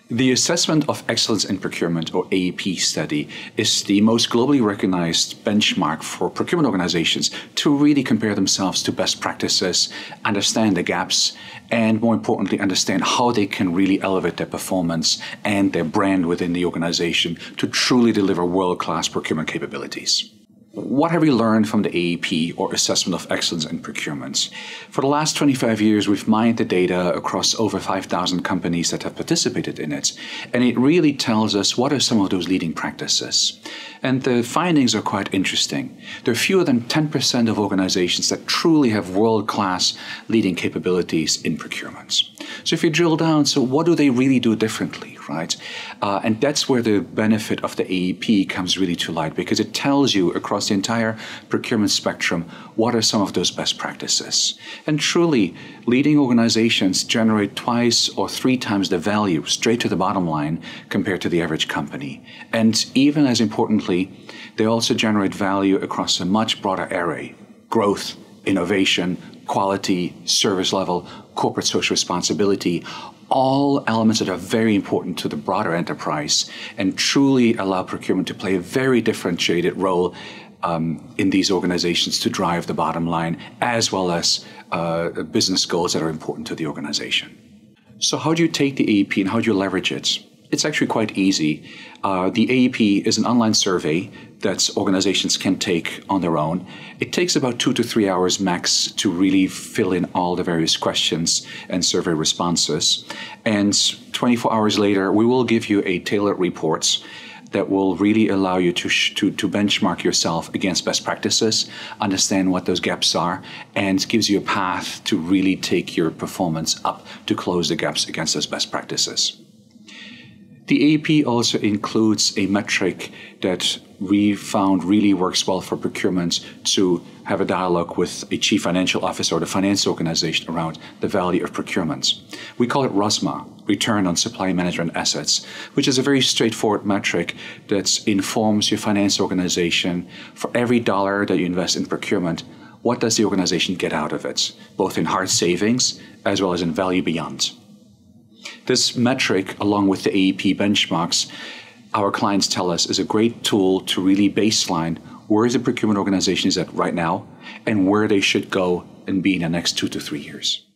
The Assessment of Excellence in Procurement, or AEP study, is the most globally recognized benchmark for procurement organizations to really compare themselves to best practices, understand the gaps, and more importantly, understand how they can really elevate their performance and their brand within the organization to truly deliver world-class procurement capabilities. What have we learned from the AEP, or Assessment of Excellence in Procurement? For the last 25 years, we've mined the data across over 5,000 companies that have participated in it, and it really tells us what are some of those leading practices. And the findings are quite interesting. There are fewer than 10% of organizations that truly have world-class leading capabilities in procurement. So if you drill down, so what do they really do differently, right? And that's where the benefit of the AEP comes really to light, because it tells you across the entire procurement spectrum what are some of those best practices. And truly, leading organizations generate 2 or 3 times the value straight to the bottom line compared to the average company. And even as importantly, they also generate value across a much broader array: growth, innovation, quality, service level, corporate social responsibility, all elements that are very important to the broader enterprise and truly allow procurement to play a very differentiated role in these organizations to drive the bottom line, as well as business goals that are important to the organization. So how do you take the AEP and how do you leverage it? It's actually quite easy. The AEP is an online survey that organizations can take on their own. It takes about 2 to 3 hours max to really fill in all the various questions and survey responses. And 24 hours later, we will give you a tailored report that will really allow you to benchmark yourself against best practices, understand what those gaps are, and gives you a path to really take your performance up to close the gaps against those best practices. The AEP also includes a metric that we found really works well for procurement to have a dialogue with a chief financial officer or the finance organization around the value of procurement. We call it ROSMA, Return on Supply Management Assets, which is a very straightforward metric that informs your finance organization for every dollar that you invest in procurement, what does the organization get out of it, both in hard savings as well as in value beyond. This metric, along with the AEP benchmarks, our clients tell us is a great tool to really baseline where the procurement organization is at right now and where they should go and be in the next 2 to 3 years.